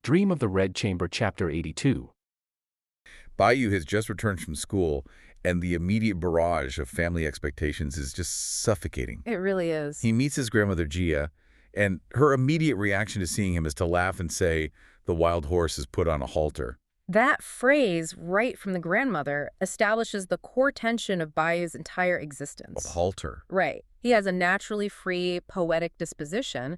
Dream of the Red Chamber, Chapter 82. Daiyu has just returned from school, and the immediate barrage of family expectations is just suffocating. It really is. He meets his grandmother, Gia, and her immediate reaction to seeing him is to laugh and say, "The wild horse is put on a halter." That phrase, right from the grandmother, establishes the core tension of Bayou's entire A existence. halter. Right. He has a naturally free, poetic disposition,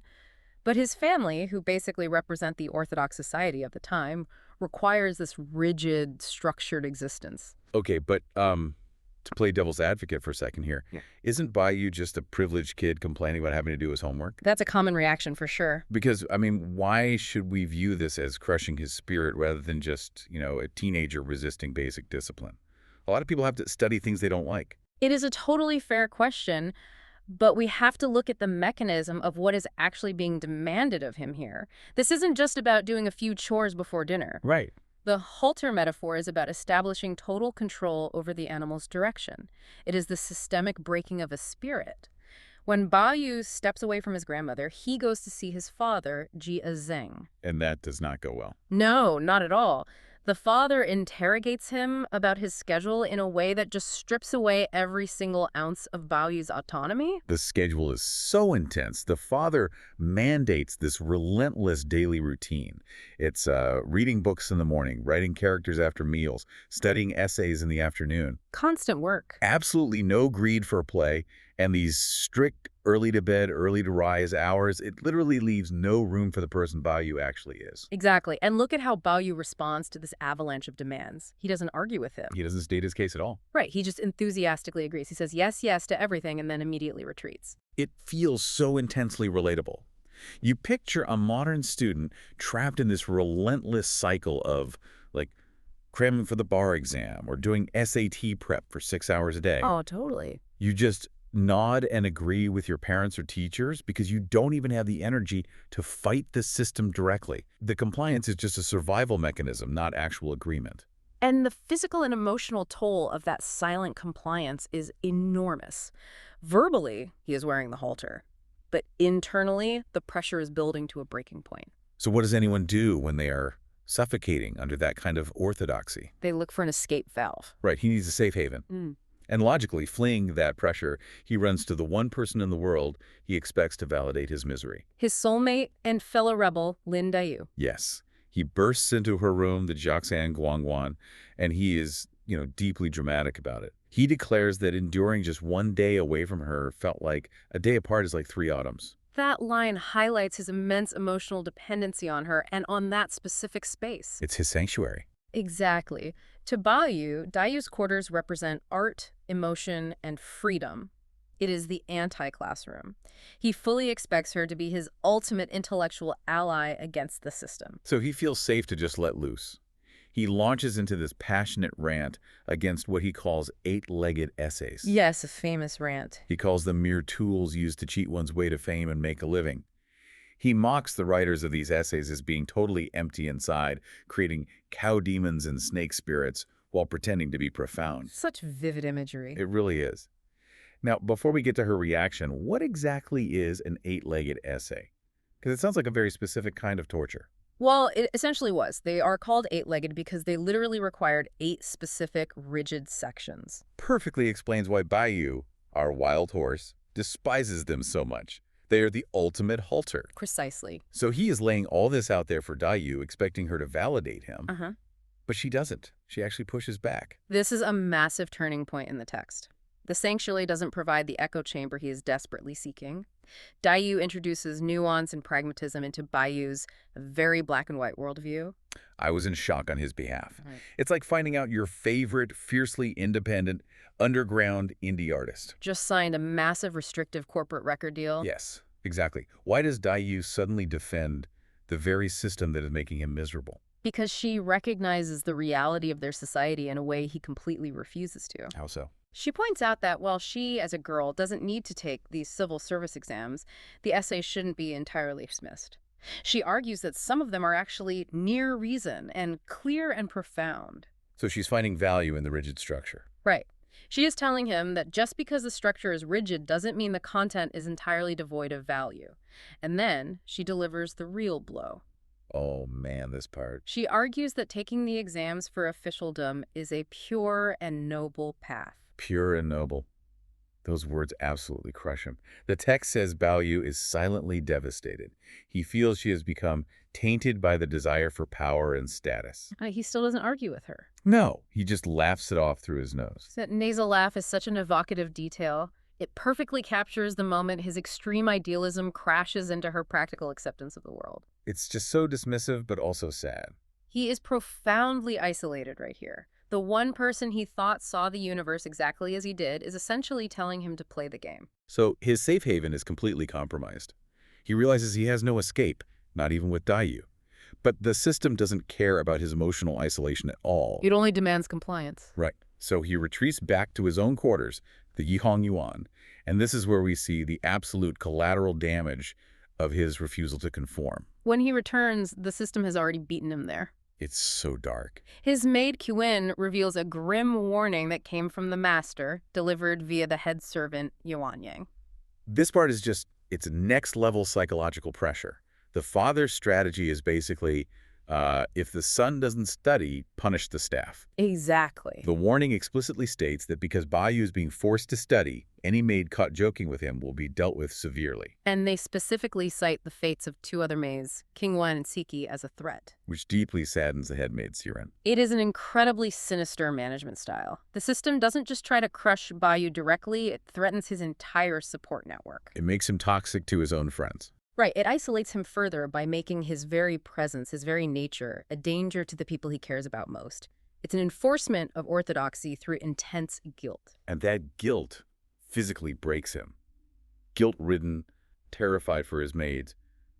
but his family, who basically represent the Orthodox society of the time, requires this rigid, structured existence. Okay, but to play devil's advocate for a second here, isn't Daiyu just a privileged kid complaining about having to do his homework? That's a common reaction for sure. Because, I mean, why should we view this as crushing his spirit rather than just, a teenager resisting basic discipline? A lot of people have to study things they don't like. It is a totally fair question, but we have to look at the mechanism of what is actually being demanded of him here. This isn't just about doing a few chores before dinner. Right. The halter metaphor is about establishing total control over the animal's direction. It is the systemic breaking of a spirit. When Daiyu steps away from his grandmother, he goes to see his father, Jia Zheng. And that does not go well. No, not at all. The father interrogates him about his schedule in a way that just strips away every single ounce of Daiyu's autonomy. The schedule is so intense. The father mandates this relentless daily routine. It's reading books in the morning, writing characters after meals, studying essays in the afternoon. Constant work. Absolutely no greed for play, and these strict early to bed, early to rise hours, it literally leaves no room for the person Daiyu actually is. Exactly. And look at how Daiyu responds to this avalanche of demands. He doesn't argue with him. He doesn't state his case at all. Right. He just enthusiastically agrees. He says yes, yes to everything and then immediately retreats. It feels so intensely relatable. You picture a modern student trapped in this relentless cycle of, like, cramming for the bar exam or doing SAT prep for 6 hours a day. Oh, totally. You just nod and agree with your parents or teachers because you don't even have the energy to fight the system directly. The compliance is just a survival mechanism, not actual agreement. And the physical and emotional toll of that silent compliance is enormous. Verbally, he is wearing the halter, but internally, the pressure is building to a breaking point. So what does anyone do when they are suffocating under that kind of orthodoxy? They look for an escape valve. Right, he needs a safe haven. And logically, fleeing that pressure, he runs to the one person in the world he expects to validate his misery. His soulmate and fellow rebel, Lin Daiyu. Yes. He bursts into her room, the Jiaxan Guangguan, and he is, deeply dramatic about it. He declares that enduring just one day away from her felt like a day apart is like 3 autumns. That line highlights his immense emotional dependency on her and on that specific space. It's his sanctuary. Exactly. To Daiyu's quarters represent art, emotion, and freedom. It is the anti-classroom. He fully expects her to be his ultimate intellectual ally against the system. So he feels safe to just let loose. He launches into this passionate rant against what he calls 8-legged essays. Yes, a famous rant. He calls them mere tools used to cheat one's way to fame and make a living. He mocks the writers of these essays as being totally empty inside, creating cow demons and snake spirits while pretending to be profound. Such vivid imagery. It really is. Now, before we get to her reaction, what exactly is an 8-legged essay? Because it sounds like a very specific kind of torture. Well, it essentially was. They are called 8-legged because they literally required 8 specific, rigid sections. Perfectly explains why Daiyu, our wild horse, despises them so much. They are the ultimate halter. Precisely. So he is laying all this out there for Daiyu, expecting her to validate him. But she doesn't. She actually pushes back. This is a massive turning point in the text. The sanctuary doesn't provide the echo chamber he is desperately seeking. Daiyu introduces nuance and pragmatism into Daiyu's very black and white worldview. I was in shock on his behalf. It's like finding out your favorite, fiercely independent, underground indie artist. Just signed a massive restrictive corporate record deal. Yes, exactly. Why does Daiyu suddenly defend the very system that is making him miserable? Because she recognizes the reality of their society in a way he completely refuses to. How so? She points out that while she, as a girl, doesn't need to take these civil service exams, the essays shouldn't be entirely dismissed. She argues that some of them are actually near reason and clear and profound. So she's finding value in the rigid structure. Right. She is telling him that just because the structure is rigid doesn't mean the content is entirely devoid of value. And then she delivers the real blow. Oh man, this part. She argues that taking the exams for officialdom is a pure and noble path. Pure and noble. Those words absolutely crush him. The text says Baoyu is silently devastated. He feels she has become tainted by the desire for power and status. He still doesn't argue with her. No, he just laughs it off through his nose. That nasal laugh is such an evocative detail. It perfectly captures the moment his extreme idealism crashes into her practical acceptance of the world. It's just so dismissive, but also sad. He is profoundly isolated right here. The one person he thought saw the universe exactly as he did is essentially telling him to play the game. So his safe haven is completely compromised. He realizes he has no escape, not even with Daiyu. But the system doesn't care about his emotional isolation at all. It only demands compliance. Right. So he retreats back to his own quarters, the Yihong Yuan, and this is where we see the absolute collateral damage of his refusal to conform. When he returns, the system has already beaten him there. It's so dark. His maid Qin reveals a grim warning that came from the master, delivered via the head servant Yuan Yang. This part is just, it's next-level psychological pressure. The father's strategy is basically, if the son doesn't study, punish the staff. Exactly. The warning explicitly states that because Baoyu is being forced to study, any maid caught joking with him will be dealt with severely. And they specifically cite the fates of two other maids, Qingwen and Siki, as a threat. Which deeply saddens the head maid, Siren. It is an incredibly sinister management style. The system doesn't just try to crush Baoyu directly, it threatens his entire support network. It makes him toxic to his own friends. Right, it isolates him further by making his very presence, his very nature, a danger to the people he cares about most. It's an enforcement of orthodoxy through intense guilt. And that guilt physically breaks him. Guilt-ridden, terrified for his maids,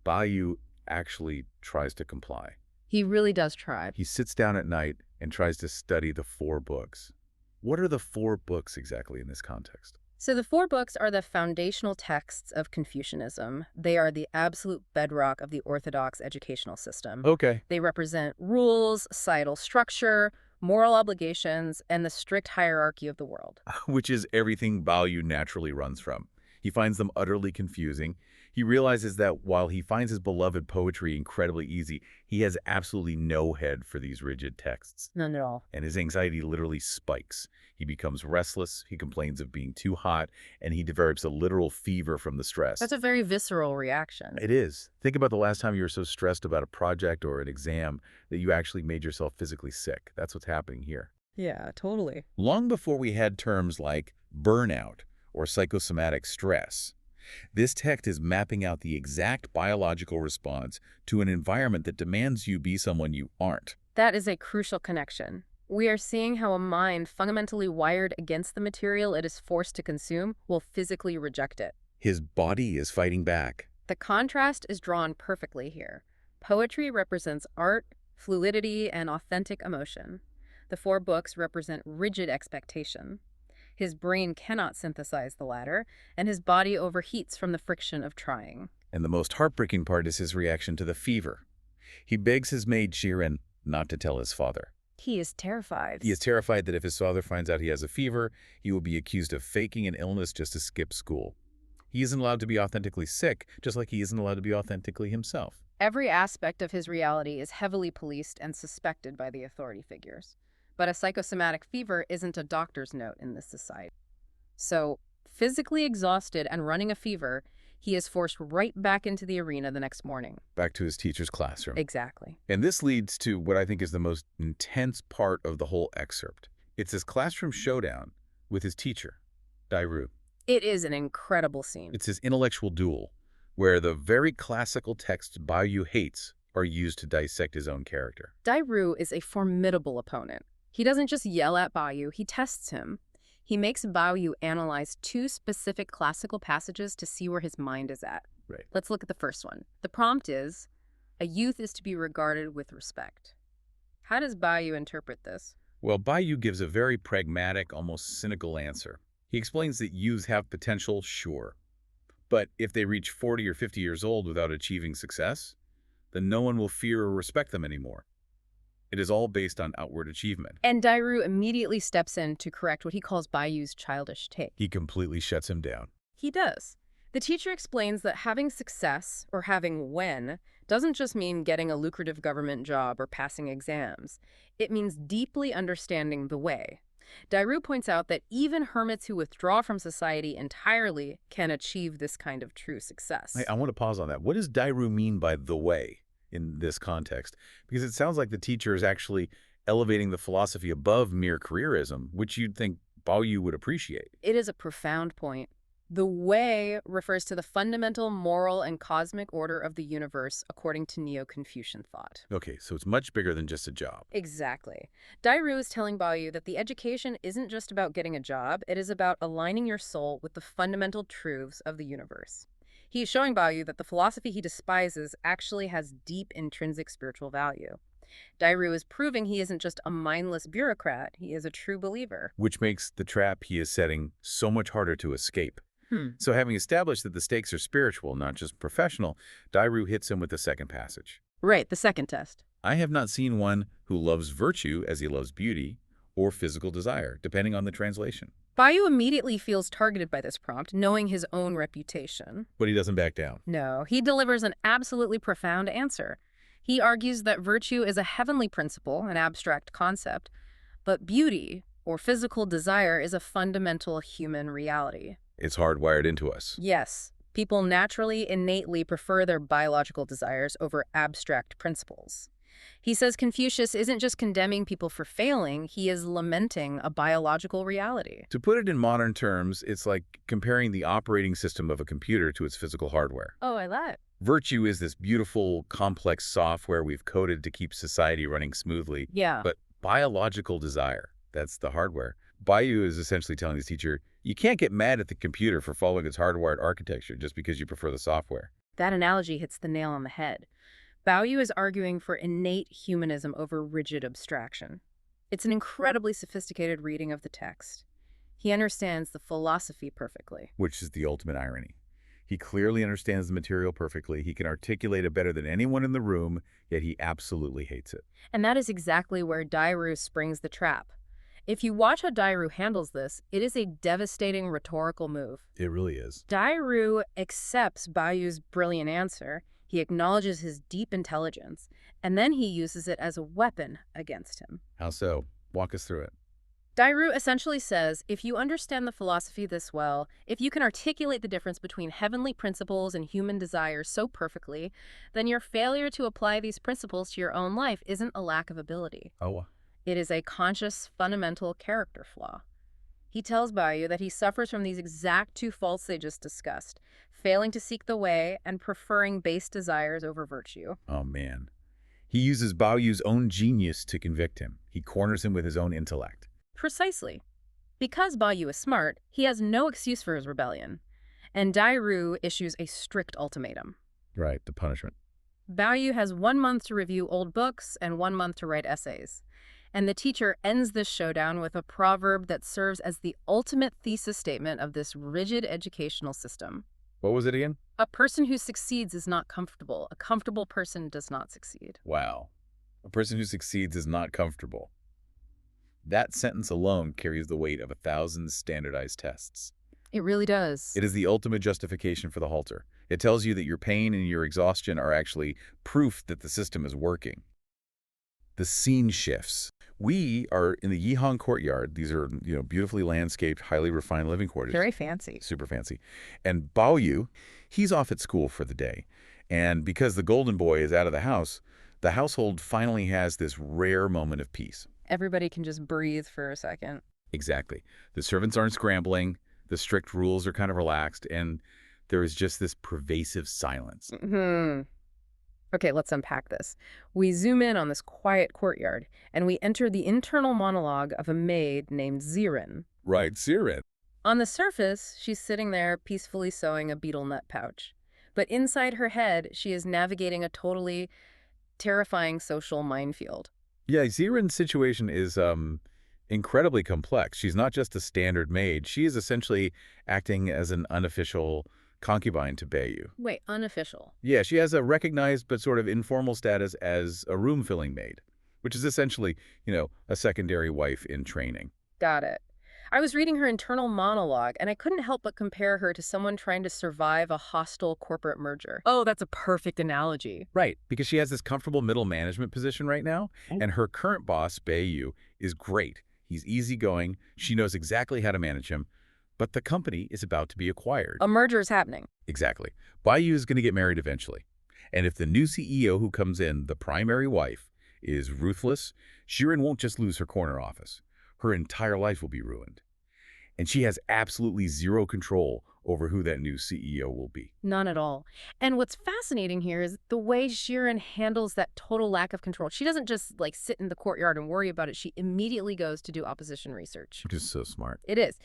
Baoyu actually tries to comply. He really does try. He sits down at night and tries to study the 4 books. What are the 4 books exactly in this context? So the 4 books are the foundational texts of Confucianism. They are the absolute bedrock of the orthodox educational system. Okay. They represent rules, societal structure, moral obligations, and the strict hierarchy of the world. Which is everything Baoyu naturally runs from. He finds them utterly confusing. He realizes that while he finds his beloved poetry incredibly easy, he has absolutely no head for these rigid texts. None at all. And his anxiety literally spikes. He becomes restless, he complains of being too hot, and he develops a literal fever from the stress. That's a very visceral reaction. It is. Think about the last time you were so stressed about a project or an exam that you actually made yourself physically sick. That's what's happening here. Yeah, totally. Long before we had terms like burnout or psychosomatic stress, this text is mapping out the exact biological response to an environment that demands you be someone you aren't. That is a crucial connection. We are seeing how a mind fundamentally wired against the material it is forced to consume will physically reject it. His body is fighting back. The contrast is drawn perfectly here. Poetry represents art, fluidity, and authentic emotion. The 4 books represent rigid expectation. His brain cannot synthesize the latter, and his body overheats from the friction of trying. And the most heartbreaking part is his reaction to the fever. He begs his maid Shirin not to tell his father. He is terrified. He is terrified that if his father finds out he has a fever, he will be accused of faking an illness just to skip school. He isn't allowed to be authentically sick, just like he isn't allowed to be authentically himself. Every aspect of his reality is heavily policed and suspected by the authority figures. But a psychosomatic fever isn't a doctor's note in this society. So, physically exhausted and running a fever, he is forced right back into the arena the next morning. Back to his teacher's classroom. Exactly. And this leads to what I think is the most intense part of the whole excerpt. It's his classroom showdown with his teacher, Daiyu. It is an incredible scene. It's his intellectual duel, where the very classical texts Baoyu hates are used to dissect his own character. Daiyu is a formidable opponent. He doesn't just yell at Baoyu, he tests him. He makes Baoyu analyze 2 specific classical passages to see where his mind is at. Right. Let's look at the first one. The prompt is, a youth is to be regarded with respect. How does Baoyu interpret this? Well, Baoyu gives a very pragmatic, almost cynical answer. He explains that youths have potential, sure. But if they reach 40 or 50 years old without achieving success, then no one will fear or respect them anymore. It is all based on outward achievement. And Daiyu immediately steps in to correct what he calls Baoyu's childish take. He completely shuts him down. He does. The teacher explains that having success, or having when, doesn't just mean getting a lucrative government job or passing exams. It means deeply understanding the way. Daiyu points out that even hermits who withdraw from society entirely can achieve this kind of true success. I want to pause on that. What does Daiyu mean by the way in this context? Because it sounds like the teacher is actually elevating the philosophy above mere careerism, which you'd think Baoyu would appreciate. It is a profound point. The way refers to the fundamental moral and cosmic order of the universe according to Neo-Confucian thought. Okay, so it's much bigger than just a job. Exactly. Daiyu is telling Baoyu that the education isn't just about getting a job, it is about aligning your soul with the fundamental truths of the universe. He is showing Baoyu that the philosophy he despises actually has deep intrinsic spiritual value. Daiyu is proving he isn't just a mindless bureaucrat, he is a true believer. Which makes the trap he is setting so much harder to escape. So having established that the stakes are spiritual, not just professional, Daiyu hits him with the second passage. Right, the second test. I have not seen one who loves virtue as he loves beauty or physical desire, depending on the translation. Baoyu immediately feels targeted by this prompt, knowing his own reputation. But he doesn't back down. No, he delivers an absolutely profound answer. He argues that virtue is a heavenly principle, an abstract concept, but beauty, or physical desire, is a fundamental human reality. It's hardwired into us. Yes, people naturally, innately prefer their biological desires over abstract principles. He says Confucius isn't just condemning people for failing, he is lamenting a biological reality. To put it in modern terms, it's like comparing the operating system of a computer to its physical hardware. Oh, I love it. Virtue is this beautiful, complex software we've coded to keep society running smoothly. Yeah. But biological desire, that's the hardware. Baoyu is essentially telling his teacher, you can't get mad at the computer for following its hardwired architecture just because you prefer the software. That analogy hits the nail on the head. Baoyu is arguing for innate humanism over rigid abstraction. It's an incredibly sophisticated reading of the text. He understands the philosophy perfectly. Which is the ultimate irony. He clearly understands the material perfectly. He can articulate it better than anyone in the room, yet he absolutely hates it. And that is exactly where Daiyu springs the trap. If you watch how Daiyu handles this, it is a devastating rhetorical move. It really is. Daiyu accepts Baoyu's brilliant answer, he acknowledges his deep intelligence, and then he uses it as a weapon against him. How so? Walk us through it. Daiyu essentially says, if you understand the philosophy this well, if you can articulate the difference between heavenly principles and human desires so perfectly, then your failure to apply these principles to your own life isn't a lack of ability. Oh. It is a conscious, fundamental character flaw. He tells Baoyu that he suffers from these exact two faults they just discussed, failing to seek the way and preferring base desires over virtue. Oh, man. He uses Baoyu's own genius to convict him. He corners him with his own intellect. Precisely. Because Baoyu is smart, he has no excuse for his rebellion. And Daiyu issues a strict ultimatum. Right, the punishment. Baoyu has 1 month to review old books and 1 month to write essays. And the teacher ends this showdown with a proverb that serves as the ultimate thesis statement of this rigid educational system. What was it again? A person who succeeds is not comfortable. A comfortable person does not succeed. Wow. A person who succeeds is not comfortable. That sentence alone carries the weight of 1,000 standardized tests. It really does. It is the ultimate justification for the halter. It tells you that your pain and your exhaustion are actually proof that the system is working. The scene shifts. We are in the Yihang courtyard. These are, beautifully landscaped, highly refined living quarters. Very fancy. Super fancy. And Baoyu, he's off at school for the day. And because the golden boy is out of the household finally has this rare moment of peace. Everybody can just breathe for a second. Exactly. The servants aren't scrambling. The strict rules are kind of relaxed. And there is just this pervasive silence. Okay, let's unpack this. We zoom in on this quiet courtyard, and we enter the internal monologue of a maid named Zirin. Right, Zirin. On the surface, she's sitting there peacefully sewing a beetle nut pouch. But inside her head, she is navigating a totally terrifying social minefield. Yeah, Zirin's situation is incredibly complex. She's not just a standard maid. She is essentially acting as an unofficial concubine to Baoyu. Wait, unofficial? Yeah, she has a recognized but sort of informal status as a room-filling maid, which is essentially, a secondary wife in training. Got it. I was reading her internal monologue, and I couldn't help but compare her to someone trying to survive a hostile corporate merger. Oh, that's a perfect analogy. Right, because she has this comfortable middle management position right now, and her current boss, Daiyu, is great. He's easygoing, she knows exactly how to manage him, but the company is about to be acquired. A merger is happening. Exactly. Daiyu is going to get married eventually. And if the new CEO who comes in, the primary wife, is ruthless, Shirin won't just lose her corner office. Her entire life will be ruined. And she has absolutely zero control over who that new CEO will be. None at all. And what's fascinating here is the way Shirin handles that total lack of control. She doesn't just like sit in the courtyard and worry about it. She immediately goes to do opposition research. Which is so smart. It is.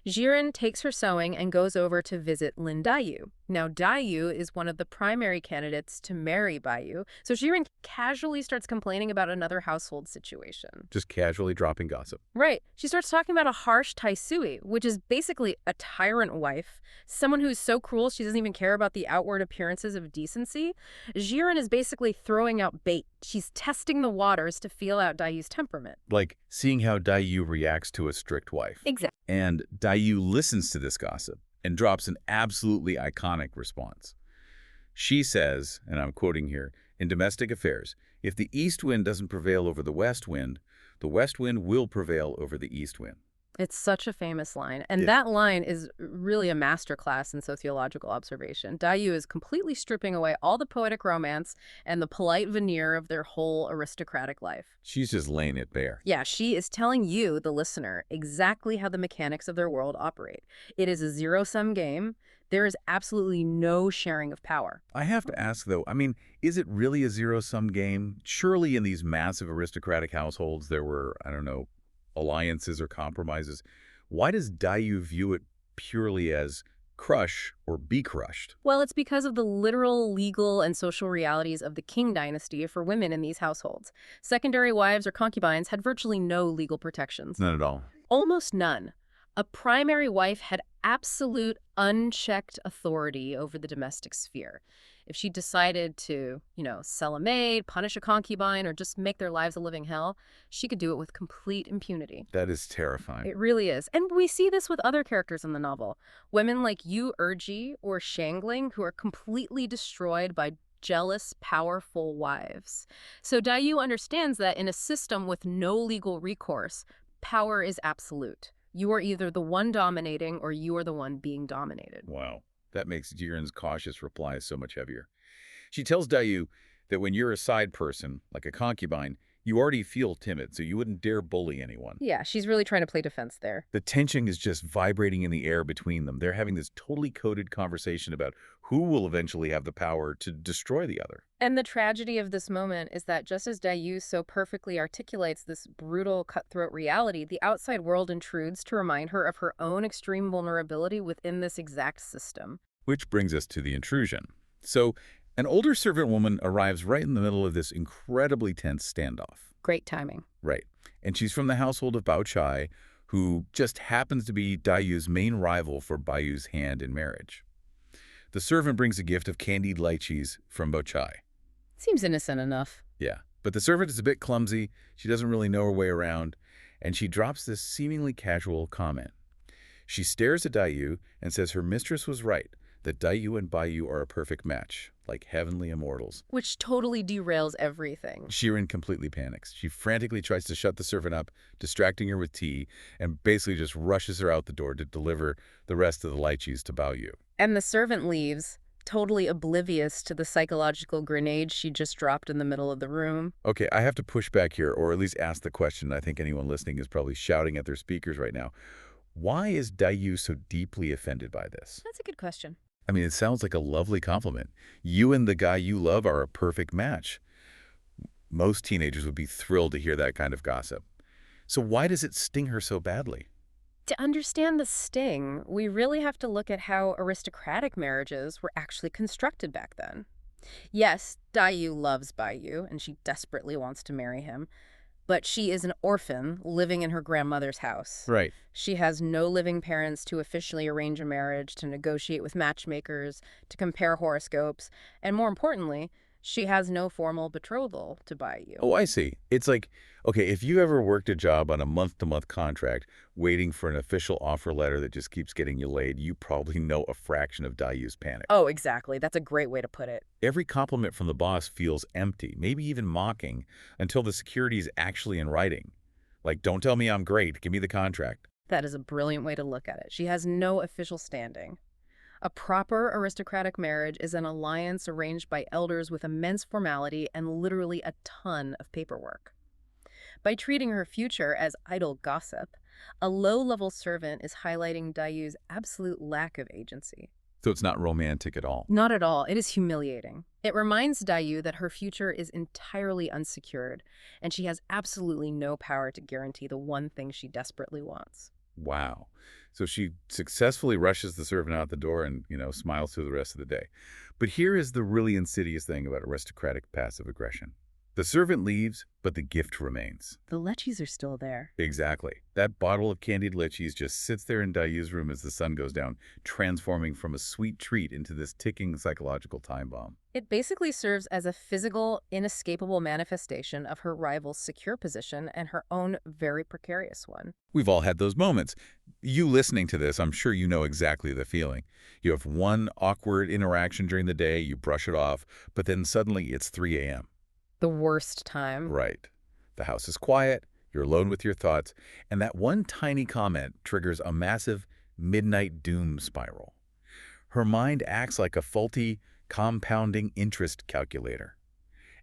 Jiren takes her sewing and goes over to visit Lin Daiyu. Now, Daiyu is one of the primary candidates to marry Baiyu, so Jiren casually starts complaining about another household situation. Just casually dropping gossip. Right. She starts talking about a harsh Taisui, which is basically a tyrant wife, someone who's so cruel she doesn't even care about the outward appearances of decency. Jiren is basically throwing out bait. She's testing the waters to feel out Daiyu's temperament. Like seeing how Daiyu reacts to a strict wife. Exactly. And Daiyu listens to this gossip and drops an absolutely iconic response. She says, and I'm quoting here, in domestic affairs, if the east wind doesn't prevail over the west wind will prevail over the east wind. It's such a famous line. And that line is really a masterclass in sociological observation. Daiyu is completely stripping away all the poetic romance and the polite veneer of their whole aristocratic life. She's just laying it bare. Yeah, she is telling you, the listener, exactly how the mechanics of their world operate. It is a zero-sum game. There is absolutely no sharing of power. I have to ask, though, I mean, is it really a zero-sum game? Surely in these massive aristocratic households there were, I don't know, alliances or compromises. Why does Daiyu view it purely as crush or be crushed? Well, it's because of the literal, legal, and social realities of the Qing dynasty for women in these households. Secondary wives or concubines had virtually no legal protections. None at all. Almost none. A primary wife had absolute, unchecked authority over the domestic sphere. If she decided to, sell a maid, punish a concubine, or just make their lives a living hell, she could do it with complete impunity. That is terrifying. It really is. And we see this with other characters in the novel. Women like Yu Erji or Shangling, who are completely destroyed by jealous, powerful wives. So Daiyu understands that in a system with no legal recourse, power is absolute. You are either the one dominating or you are the one being dominated. Wow. That makes Jiren's cautious reply so much heavier. She tells Daiyu that when you're a side person, like a concubine, you already feel timid, so you wouldn't dare bully anyone. Yeah, she's really trying to play defense there. The tension is just vibrating in the air between them. They're having this totally coded conversation about who will eventually have the power to destroy the other. And the tragedy of this moment is that just as Daiyu so perfectly articulates this brutal, cutthroat reality, the outside world intrudes to remind her of her own extreme vulnerability within this exact system. Which brings us to the intrusion. So, an older servant woman arrives right in the middle of this incredibly tense standoff. Great timing. Right. And she's from the household of Bao Chai, who just happens to be Daiyu's main rival for Baiyu's hand in marriage. The servant brings a gift of candied lychees from Bao Chai. Seems innocent enough. Yeah, but the servant is a bit clumsy, she doesn't really know her way around, and she drops this seemingly casual comment. She stares at Daiyu and says her mistress was right, that Daiyu and Baiyu are a perfect match, like heavenly immortals. Which totally derails everything. Shirin completely panics. She frantically tries to shut the servant up, distracting her with tea, and basically just rushes her out the door to deliver the rest of the lychees to Baiyu. And the servant leaves, totally oblivious to the psychological grenade she just dropped in the middle of the room. Okay, I have to push back here, or at least ask the question. I think anyone listening is probably shouting at their speakers right now. Why is Daiyu so deeply offended by this? That's a good question. I mean, it sounds like a lovely compliment. You and the guy you love are a perfect match. Most teenagers would be thrilled to hear that kind of gossip. So why does it sting her so badly? To understand the sting, we really have to look at how aristocratic marriages were actually constructed back then. Yes, Daiyu loves Baiyu, and she desperately wants to marry him. But she is an orphan living in her grandmother's house. Right. She has no living parents to officially arrange a marriage, to negotiate with matchmakers, to compare horoscopes, and more importantly, She has no formal betrothal to Daiyu. Oh, I see. It's like, okay, if you ever worked a job on a month-to-month contract, waiting for an official offer letter that just keeps getting you laid, you probably know a fraction of Daiyu's panic. Oh, exactly. That's a great way to put it. Every compliment from the boss feels empty, maybe even mocking, until the security is actually in writing. Like, don't tell me I'm great, give me the contract. That is a brilliant way to look at it. She has no official standing. A proper aristocratic marriage is an alliance arranged by elders with immense formality and literally a ton of paperwork. By treating her future as idle gossip, a low-level servant is highlighting Daiyu's absolute lack of agency. So it's not romantic at all. Not at all. It is humiliating. It reminds Daiyu that her future is entirely unsecured, and she has absolutely no power to guarantee the one thing she desperately wants. Wow. So she successfully rushes the servant out the door and, smiles through the rest of the day. But here is the really insidious thing about aristocratic passive aggression. The servant leaves, but the gift remains. The lechis are still there. Exactly. That bottle of candied lychees just sits there in Daiyu's room as the sun goes down, transforming from a sweet treat into this ticking psychological time bomb. It basically serves as a physical, inescapable manifestation of her rival's secure position and her own very precarious one. We've all had those moments. You listening to this, I'm sure you know exactly the feeling. You have one awkward interaction during the day, you brush it off, but then suddenly it's 3 a.m. The worst time. Right. The house is quiet, you're alone with your thoughts, and that one tiny comment triggers a massive midnight doom spiral. Her mind acts like a faulty, compounding interest calculator.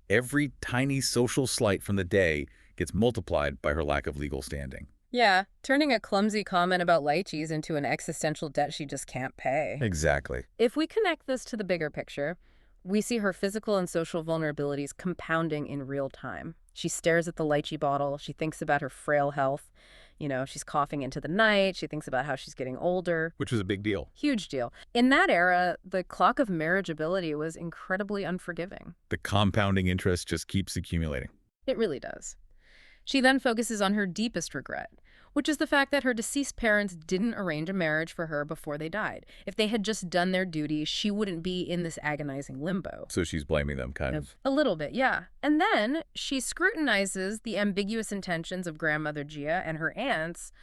Every tiny social slight from the day gets multiplied by her lack of legal standing. Yeah, turning a clumsy comment about lychees into an existential debt she just can't pay. Exactly. If we connect this to the bigger picture, we see her physical and social vulnerabilities compounding in real time. She stares at the lychee bottle. She thinks about her frail health. She's coughing into the night. She thinks about how she's getting older. Which was a big deal. Huge deal. In that era, the clock of marriageability was incredibly unforgiving. The compounding interest just keeps accumulating. It really does. She then focuses on her deepest regret, which is the fact that her deceased parents didn't arrange a marriage for her before they died. If they had just done their duty, she wouldn't be in this agonizing limbo. So she's blaming them, kind of. A little bit, yeah. And then she scrutinizes the ambiguous intentions of grandmother Gia and her aunts.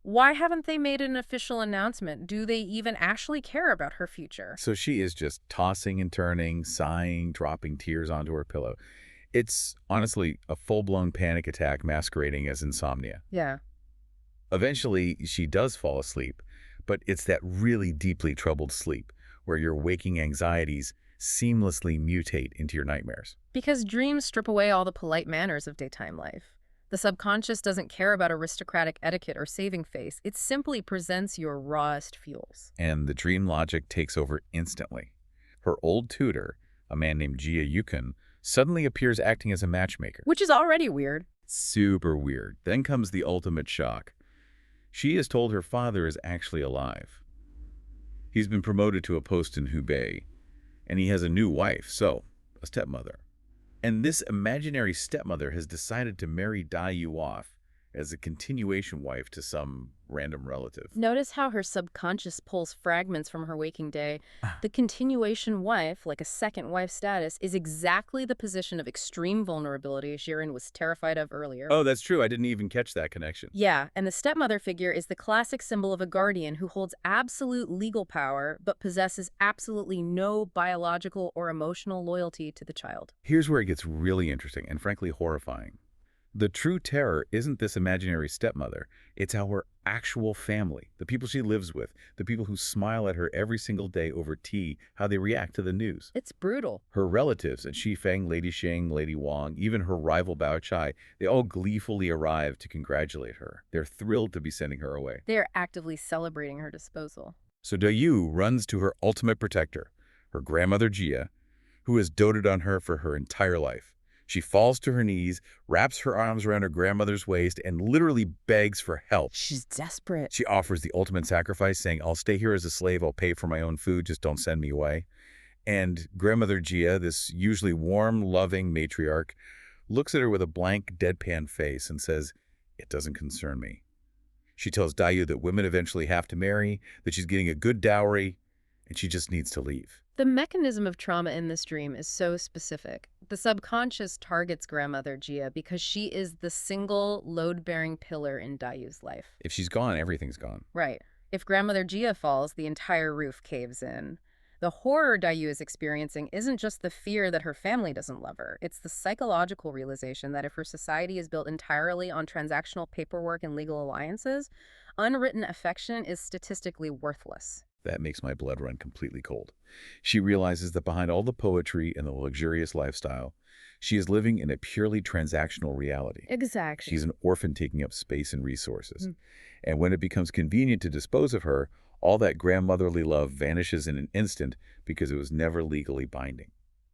Why haven't they made an official announcement? Do they even actually care about her future? So she is just tossing and turning, sighing, dropping tears onto her pillow. It's honestly a full-blown panic attack masquerading as insomnia. Yeah. Eventually, she does fall asleep, but it's that really deeply troubled sleep where your waking anxieties seamlessly mutate into your nightmares. Because dreams strip away all the polite manners of daytime life. The subconscious doesn't care about aristocratic etiquette or saving face. It simply presents your rawest fuels. And the dream logic takes over instantly. Her old tutor, a man named Jia Yukon, suddenly appears acting as a matchmaker. Which is already weird. Super weird. Then comes the ultimate shock. She is told her father is actually alive. He's been promoted to a post in Hubei, and he has a new wife, so a stepmother. And this imaginary stepmother has decided to marry Daiyu off as a continuation wife to some random relative. Notice how her subconscious pulls fragments from her waking day. The continuation wife, like a second wife status, is exactly the position of extreme vulnerability Jiren was terrified of earlier. Oh, that's true. I didn't even catch that connection. Yeah, and the stepmother figure is the classic symbol of a guardian who holds absolute legal power but possesses absolutely no biological or emotional loyalty to the child. Here's where it gets really interesting and frankly horrifying. The true terror isn't this imaginary stepmother. It's our actual family, the people she lives with, the people who smile at her every single day over tea, how they react to the news. It's brutal. Her relatives, and Shifeng, Lady Xing, Lady Wang, even her rival Bao Chai, they all gleefully arrive to congratulate her. They're thrilled to be sending her away. They are actively celebrating her disposal. So Daiyu runs to her ultimate protector, her grandmother Jia, who has doted on her for her entire life. She falls to her knees, wraps her arms around her grandmother's waist, and literally begs for help. She's desperate. She offers the ultimate sacrifice, saying, I'll stay here as a slave, I'll pay for my own food, just don't send me away. And grandmother Jia, this usually warm, loving matriarch, looks at her with a blank, deadpan face and says, it doesn't concern me. She tells Daiyu that women eventually have to marry, that she's getting a good dowry, and she just needs to leave. The mechanism of trauma in this dream is so specific. The subconscious targets grandmother Jia because she is the single load-bearing pillar in Daiyu's life. If she's gone, everything's gone. Right. If grandmother Jia falls, the entire roof caves in. The horror Daiyu is experiencing isn't just the fear that her family doesn't love her. It's the psychological realization that if her society is built entirely on transactional paperwork and legal alliances, unwritten affection is statistically worthless. That makes my blood run completely cold. She realizes that behind all the poetry and the luxurious lifestyle, she is living in a purely transactional reality. Exactly. She's an orphan taking up space and resources. And when it becomes convenient to dispose of her, all that grandmotherly love vanishes in an instant because it was never legally binding.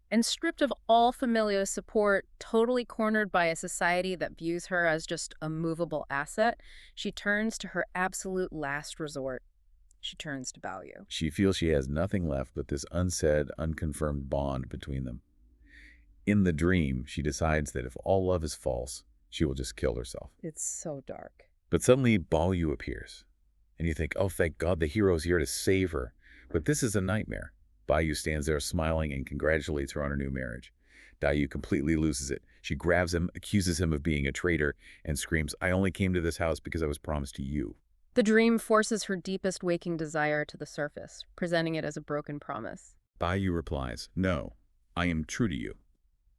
And stripped of all familial support, totally cornered by a society that views her as just a movable asset, she turns to her absolute last resort. She turns to Daiyu. She feels she has nothing left but this unsaid, unconfirmed bond between them. In the dream, she decides that if all love is false, she will just kill herself. It's so dark. But suddenly, Daiyu appears. And you think, oh, thank God the hero's here to save her. But this is a nightmare. Daiyu stands there smiling and congratulates her on her new marriage. Daiyu completely loses it. She grabs him, accuses him of being a traitor, and screams, I only came to this house because I was promised to you. The dream forces her deepest waking desire to the surface, presenting it as a broken promise. Daiyu replies, no, I am true to you.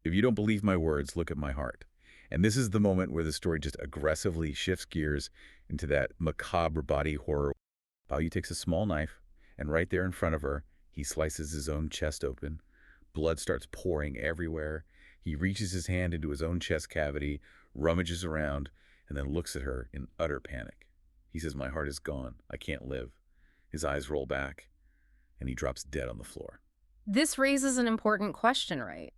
If you don't believe my words, look at my heart. And this is the moment where the story just aggressively shifts gears into that macabre body horror. Daiyu takes a small knife, and right there in front of her, he slices his own chest open. Blood starts pouring everywhere. He reaches his hand into his own chest cavity, rummages around, and then looks at her in utter panic. He says, my heart is gone. I can't live. His eyes roll back, and he drops dead on the floor. This raises an important question, right?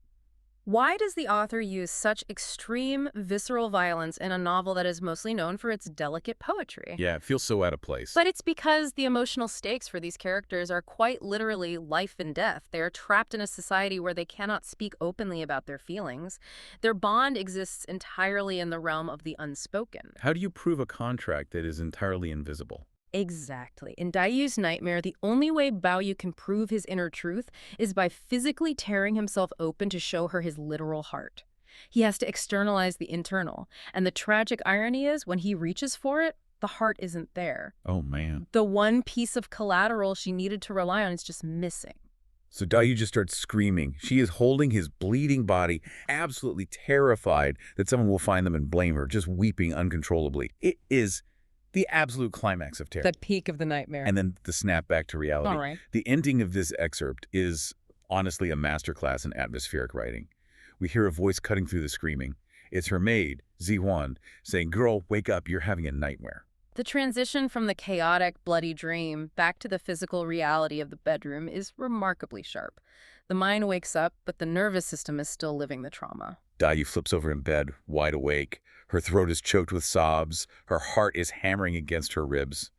Why does the author use such extreme, visceral violence in a novel that is mostly known for its delicate poetry? Yeah, it feels so out of place. But it's because the emotional stakes for these characters are quite literally life and death. They are trapped in a society where they cannot speak openly about their feelings. Their bond exists entirely in the realm of the unspoken. How do you prove a contract that is entirely invisible? Exactly. In Daiyu's nightmare, the only way Daiyu can prove his inner truth is by physically tearing himself open to show her his literal heart. He has to externalize the internal, and the tragic irony is, when he reaches for it, the heart isn't there. Oh, man. The one piece of collateral she needed to rely on is just missing. So Daiyu just starts screaming. She is holding his bleeding body, absolutely terrified that someone will find them and blame her, just weeping uncontrollably. It is the absolute climax of terror. The peak of the nightmare. And then the snap back to reality. All right. The ending of this excerpt is honestly a masterclass in atmospheric writing. We hear a voice cutting through the screaming. It's her maid, Ziwan, saying, girl, wake up, you're having a nightmare. The transition from the chaotic, bloody dream back to the physical reality of the bedroom is remarkably sharp. The mind wakes up, but the nervous system is still living the trauma. Daiyu flips over in bed, wide awake. Her throat is choked with sobs. Her heart is hammering against her ribs.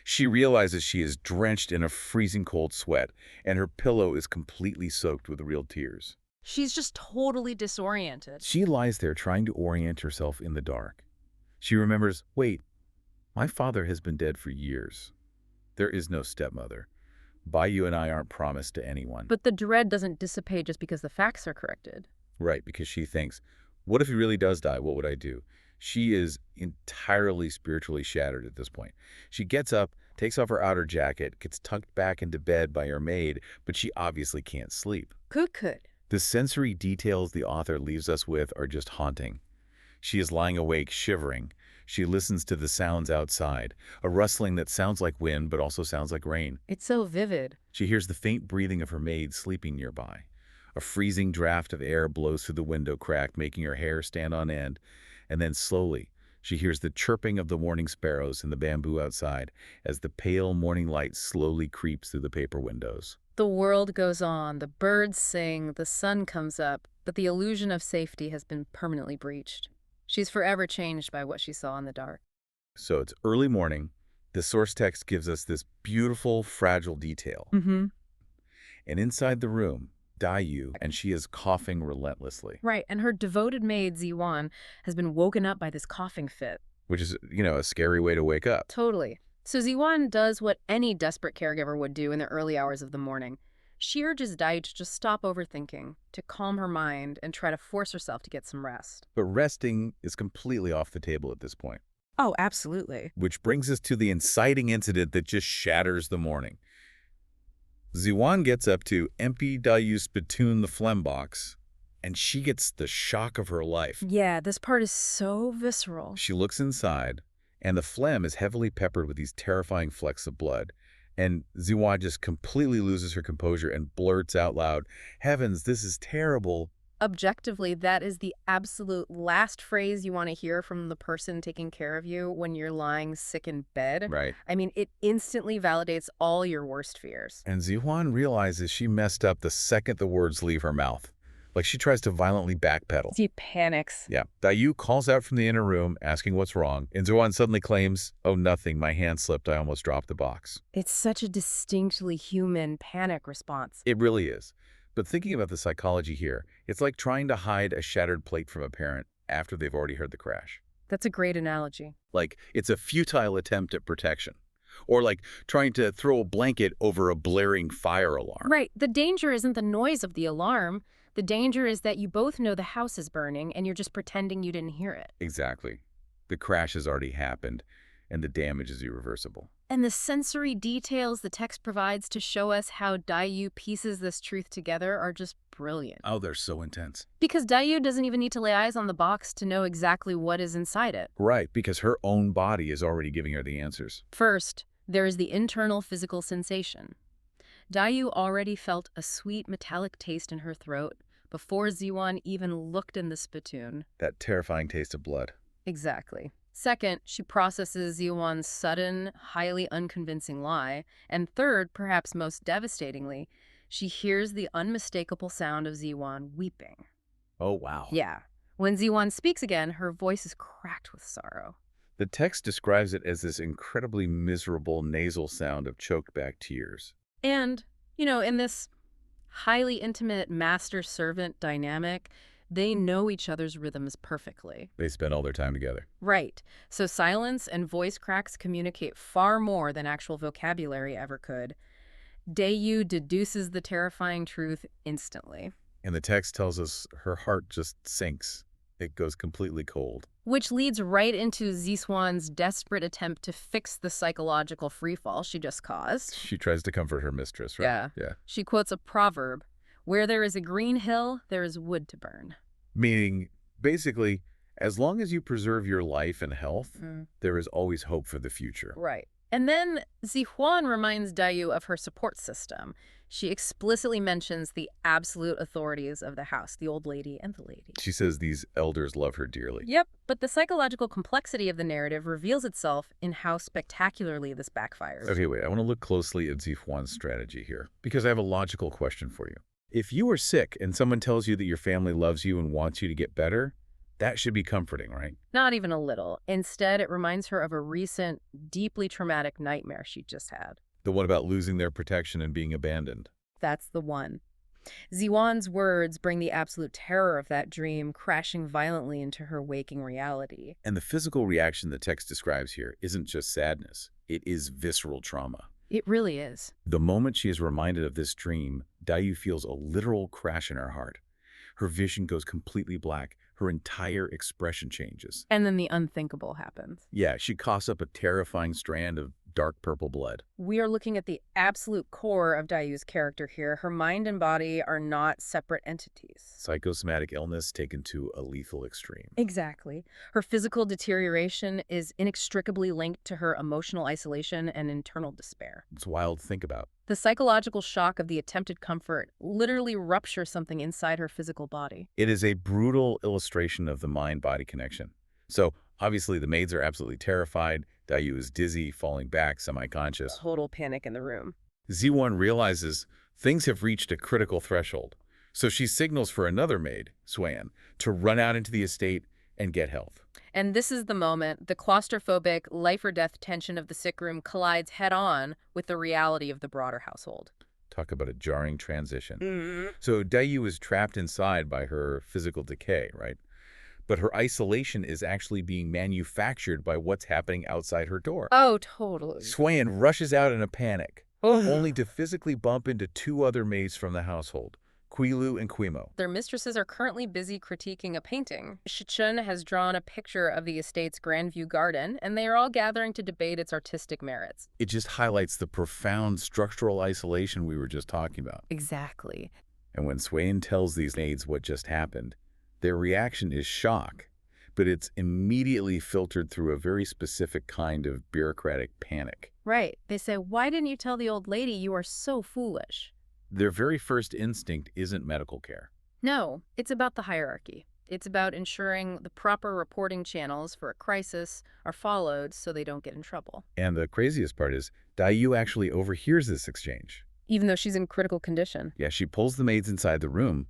She realizes she is drenched in a freezing cold sweat, and her pillow is completely soaked with real tears. She's just totally disoriented. She lies there trying to orient herself in the dark. She remembers, wait, my father has been dead for years. There is no stepmother. Daiyu and I aren't promised to anyone. But the dread doesn't dissipate just because the facts are corrected. Right, because she thinks, what if he really does die? What would I do? She is entirely spiritually shattered at this point. She gets up, takes off her outer jacket, gets tucked back into bed by her maid, but she obviously can't sleep. Could. The sensory details the author leaves us with are just haunting. She is lying awake, shivering. She listens to the sounds outside, a rustling that sounds like wind but also sounds like rain. It's so vivid. She hears the faint breathing of her maid sleeping nearby. A freezing draft of air blows through the window crack, making her hair stand on end. And then slowly, she hears the chirping of the morning sparrows in the bamboo outside as the pale morning light slowly creeps through the paper windows. The world goes on, the birds sing, the sun comes up, but the illusion of safety has been permanently breached. She's forever changed by what she saw in the dark. So it's early morning. The source text gives us this beautiful, fragile detail. And inside the room, Daiyu, and she is coughing relentlessly. Right, and her devoted maid, Ziwan, has been woken up by this coughing fit. Which is, a scary way to wake up. Totally. So Ziwan does what any desperate caregiver would do in the early hours of the morning. She urges Daiyu to just stop overthinking, to calm her mind, and try to force herself to get some rest. But resting is completely off the table at this point. Oh, absolutely. Which brings us to the inciting incident that just shatters the morning. Ziwan gets up to empty Daiyu's spittoon the phlegm box, and she gets the shock of her life. Yeah, this part is so visceral. She looks inside, and the phlegm is heavily peppered with these terrifying flecks of blood. And Ziwan just completely loses her composure and blurts out loud, "Heavens, this is terrible." Objectively, that is the absolute last phrase you want to hear from the person taking care of you when you're lying sick in bed. Right. I mean, it instantly validates all your worst fears. And Ziwan realizes she messed up the second the words leave her mouth. Like she tries to violently backpedal. She panics. Yeah. Daiyu calls out from the inner room, asking what's wrong, and Ziwan suddenly claims, "Oh, nothing. My hand slipped. I almost dropped the box." It's such a distinctly human panic response. It really is. But thinking about the psychology here, it's like trying to hide a shattered plate from a parent after they've already heard the crash. That's a great analogy. Like it's a futile attempt at protection. Or like trying to throw a blanket over a blaring fire alarm. Right. The danger isn't the noise of the alarm. The danger is that you both know the house is burning and you're just pretending you didn't hear it. Exactly. The crash has already happened, and the damage is irreversible. And the sensory details the text provides to show us how Daiyu pieces this truth together are just brilliant. Oh, they're so intense. Because Daiyu doesn't even need to lay eyes on the box to know exactly what is inside it. Right, because her own body is already giving her the answers. First, there is the internal physical sensation. Daiyu already felt a sweet metallic taste in her throat before Ziwan even looked in the spittoon. That terrifying taste of blood. Exactly. Second, she processes Ziwan's sudden, highly unconvincing lie. And third, perhaps most devastatingly, she hears the unmistakable sound of Ziwan weeping. Oh, wow. Yeah. When Ziwan speaks again, her voice is cracked with sorrow. The text describes it as this incredibly miserable nasal sound of choked back tears. And, in this highly intimate master-servant dynamic, they know each other's rhythms perfectly. They spend all their time together. Right. So silence and voice cracks communicate far more than actual vocabulary ever could. Daiyu deduces the terrifying truth instantly. And the text tells us her heart just sinks. It goes completely cold. Which leads right into Ziwan's desperate attempt to fix the psychological freefall she just caused. She tries to comfort her mistress, right? Yeah. She quotes a proverb, "Where there is a green hill, there is wood to burn." Meaning, basically, as long as you preserve your life and health, there is always hope for the future. Right. And then Ziwan reminds Daiyu of her support system. She explicitly mentions the absolute authorities of the house, the old lady and the lady. She says these elders love her dearly. Yep, but the psychological complexity of the narrative reveals itself in how spectacularly this backfires. Okay, wait, I want to look closely at Ziwan's strategy here, because I have a logical question for you. If you are sick and someone tells you that your family loves you and wants you to get better, that should be comforting, right? Not even a little. Instead, it reminds her of a recent, deeply traumatic nightmare she just had. The one about losing their protection and being abandoned. That's the one. Ziwan's words bring the absolute terror of that dream crashing violently into her waking reality. And the physical reaction the text describes here isn't just sadness. It is visceral trauma. It really is. The moment she is reminded of this dream, Daiyu feels a literal crash in her heart. Her vision goes completely black. Her entire expression changes. And then the unthinkable happens. Yeah, she coughs up a terrifying strand of dark purple blood. We are looking at the absolute core of Daiyu's character here. Her mind and body are not separate entities. Psychosomatic illness taken to a lethal extreme. Exactly. Her physical deterioration is inextricably linked to her emotional isolation and internal despair. It's wild to think about. The psychological shock of the attempted comfort literally ruptures something inside her physical body. It is a brutal illustration of the mind-body connection. So, obviously, the maids are absolutely terrified. Daiyu is dizzy, falling back, semi-conscious. Total panic in the room. Ziwan realizes things have reached a critical threshold. So she signals for another maid, Swan, to run out into the estate and get help. And this is the moment the claustrophobic life-or-death tension of the sick room collides head-on with the reality of the broader household. Talk about a jarring transition. So Daiyu is trapped inside by her physical decay, right? but her isolation is actually being manufactured by what's happening outside her door. Oh, totally. Swayan rushes out in a panic, only to physically bump into two other maids from the household, Quilu and Quimo. Their mistresses are currently busy critiquing a painting. Shichun has drawn a picture of the estate's Grandview garden, and they are all gathering to debate its artistic merits. It just highlights the profound structural isolation we were just talking about. Exactly. And when Swayan tells these maids what just happened, their reaction is shock, but it's immediately filtered through a very specific kind of bureaucratic panic. Right. They say, "Why didn't you tell the old lady? You are so foolish." Their very first instinct isn't medical care. No, it's about the hierarchy. It's about ensuring the proper reporting channels for a crisis are followed so they don't get in trouble. And the craziest part is, Daiyu actually overhears this exchange. Even though she's in critical condition. Yeah, she pulls the maids inside the room,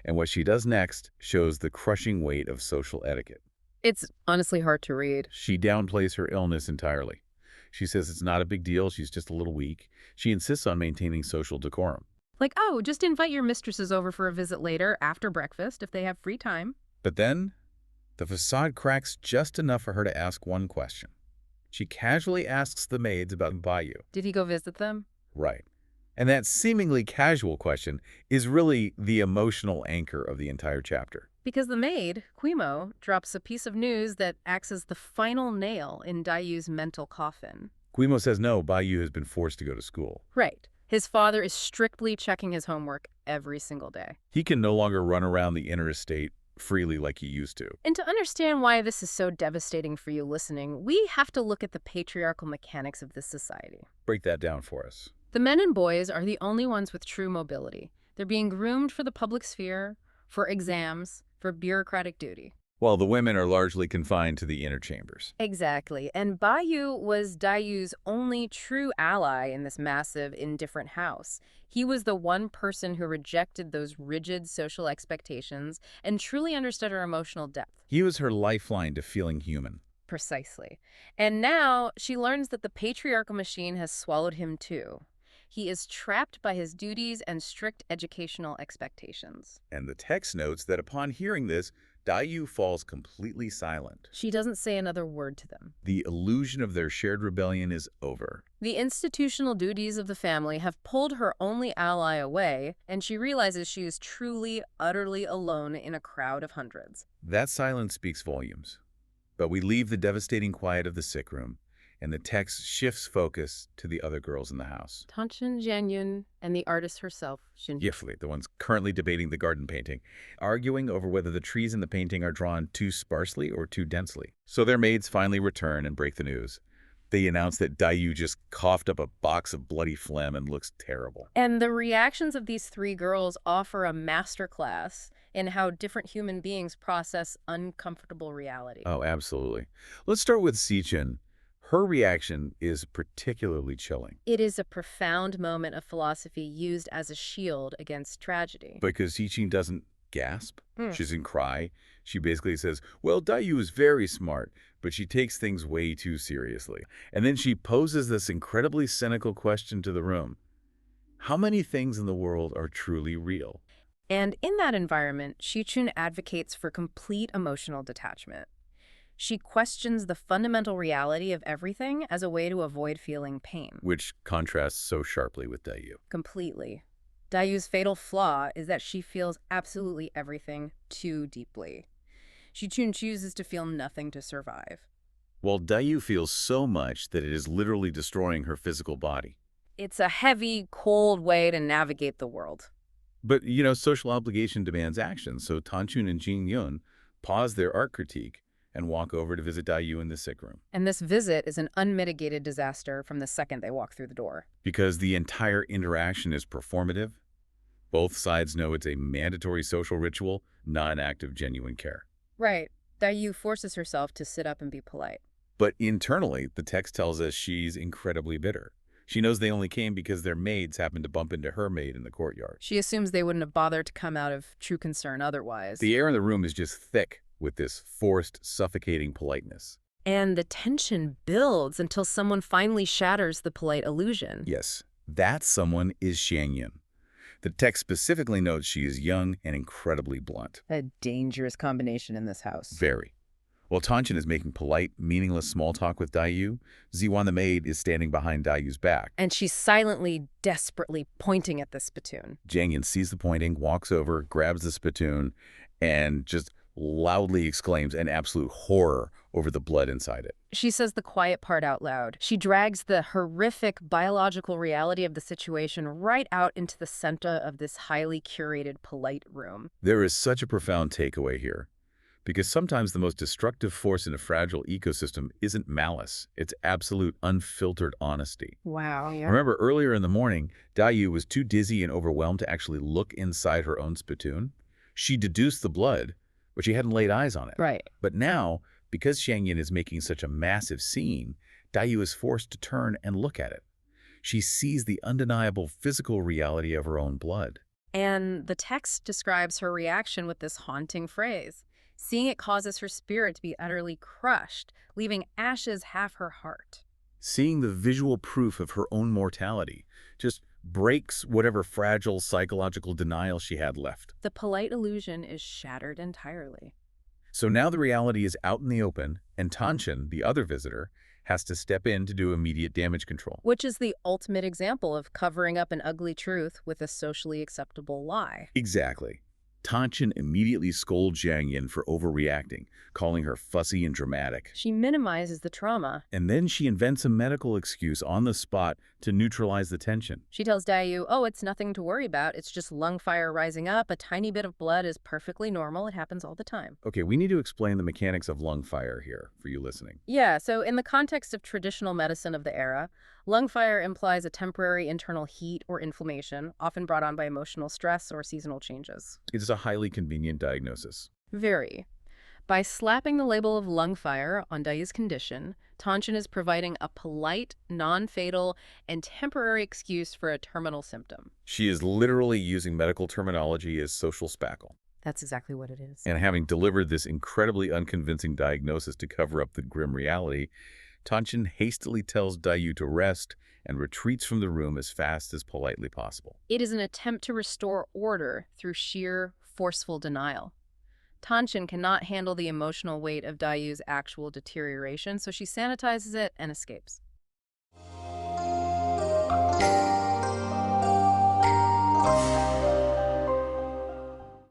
and what she does next shows the crushing weight of social etiquette. It's honestly hard to read. She downplays her illness entirely. She says it's not a big deal, she's just a little weak. She insists on maintaining social decorum. Like, oh, just invite your mistresses over for a visit later, after breakfast, if they have free time. But then, the facade cracks just enough for her to ask one question. She casually asks the maids about Daiyu. Did he go visit them? Right. And that seemingly casual question is really the emotional anchor of the entire chapter. Because the maid, Quimo, drops a piece of news that acts as the final nail in Daiyu's mental coffin. Quimo says no, Daiyu has been forced to go to school. Right. His father is strictly checking his homework every single day. He can no longer run around the inner estate freely like he used to. And to understand why this is so devastating for you listening, we have to look at the patriarchal mechanics of this society. Break that down for us. The men and boys are the only ones with true mobility. They're being groomed for the public sphere, for exams, for bureaucratic duty. While the women are largely confined to the inner chambers. Exactly. And Baiyu was Daiyu's only true ally in this massive, indifferent house. He was the one person who rejected those rigid social expectations and truly understood her emotional depth. He was her lifeline to feeling human. Precisely. And now she learns that the patriarchal machine has swallowed him too. He is trapped by his duties and strict educational expectations. And the text notes that upon hearing this, Daiyu falls completely silent. She doesn't say another word to them. The illusion of their shared rebellion is over. The institutional duties of the family have pulled her only ally away, and she realizes she is truly, utterly alone in a crowd of hundreds. That silence speaks volumes. But we leave the devastating quiet of the sick room, and the text shifts focus to the other girls in the house. Tanshin Jianyun and the artist herself, Shin. Yifli, the ones currently debating the garden painting, arguing over whether the trees in the painting are drawn too sparsely or too densely. So their maids finally return and break the news. They announce that Daiyu just coughed up a box of bloody phlegm and looks terrible. And the reactions of these three girls offer a masterclass in how different human beings process uncomfortable reality. Oh, absolutely. Let's start with Sichin. Her reaction is particularly chilling. It is a profound moment of philosophy used as a shield against tragedy. Because Sichin doesn't gasp. She doesn't cry. She basically says, well, Daiyu is very smart, but she takes things way too seriously. And then she poses this incredibly cynical question to the room. How many things in the world are truly real? And in that environment, Shichun advocates for complete emotional detachment. She questions the fundamental reality of everything as a way to avoid feeling pain. Which contrasts so sharply with Daiyu. Completely. Daiyu's fatal flaw is that she feels absolutely everything too deeply. Shichun chooses to feel nothing to survive. While Daiyu feels so much that it is literally destroying her physical body. It's a heavy, cold way to navigate the world. But, social obligation demands action, so Tanchun and Jin Yun pause their art critique and walk over to visit Daiyu in the sick room. And this visit is an unmitigated disaster from the second they walk through the door. Because the entire interaction is performative, both sides know it's a mandatory social ritual, not an act of genuine care. Right. Daiyu forces herself to sit up and be polite. But internally, the text tells us she's incredibly bitter. She knows they only came because their maids happened to bump into her maid in the courtyard. She assumes they wouldn't have bothered to come out of true concern otherwise. The air in the room is just thick with this forced, suffocating politeness. And the tension builds until someone finally shatters the polite illusion. Yes, that someone is Xiangyun. The text specifically notes she is young and incredibly blunt. A dangerous combination in this house. Very. While Tanshin is making polite, meaningless small talk with Daiyu, Ziwan the maid is standing behind Daiyu's back. And she's silently, desperately pointing at the spittoon. Jiang Yin sees the pointing, walks over, grabs the spittoon, and just loudly exclaims in absolute horror over the blood inside it. She says the quiet part out loud. She drags the horrific biological reality of the situation right out into the center of this highly curated, polite room. There is such a profound takeaway here, because sometimes the most destructive force in a fragile ecosystem isn't malice, it's absolute unfiltered honesty. Wow, yeah. Remember earlier in the morning, Daiyu was too dizzy and overwhelmed to actually look inside her own spittoon? She deduced the blood, but she hadn't laid eyes on it. Right. But now, because Xiang Yin is making such a massive scene, Daiyu is forced to turn and look at it. She sees the undeniable physical reality of her own blood. And the text describes her reaction with this haunting phrase. Seeing it causes her spirit to be utterly crushed, leaving ashes half her heart. Seeing the visual proof of her own mortality just breaks whatever fragile psychological denial she had left. The polite illusion is shattered entirely. So now the reality is out in the open, and Tanshin, the other visitor, has to step in to do immediate damage control. Which is the ultimate example of covering up an ugly truth with a socially acceptable lie. Exactly. Tanshin immediately scolds Jiang Yin for overreacting, calling her fussy and dramatic. She minimizes the trauma. And then she invents a medical excuse on the spot to neutralize the tension. She tells Daiyu, oh, it's nothing to worry about. It's just lung fire rising up. A tiny bit of blood is perfectly normal. It happens all the time. Okay, we need to explain the mechanics of lung fire here for you listening. Yeah, so in the context of traditional medicine of the era, lung fire implies a temporary internal heat or inflammation, often brought on by emotional stress or seasonal changes. It is a highly convenient diagnosis. Very. By slapping the label of lung fire on Daiyu's condition, Tanshin is providing a polite, non-fatal, and temporary excuse for a terminal symptom. She is literally using medical terminology as social spackle. That's exactly what it is. And having delivered this incredibly unconvincing diagnosis to cover up the grim reality, Tanshin hastily tells Daiyu to rest and retreats from the room as fast as politely possible. It is an attempt to restore order through sheer, forceful denial. Tanshin cannot handle the emotional weight of Daiyu's actual deterioration, so she sanitizes it and escapes.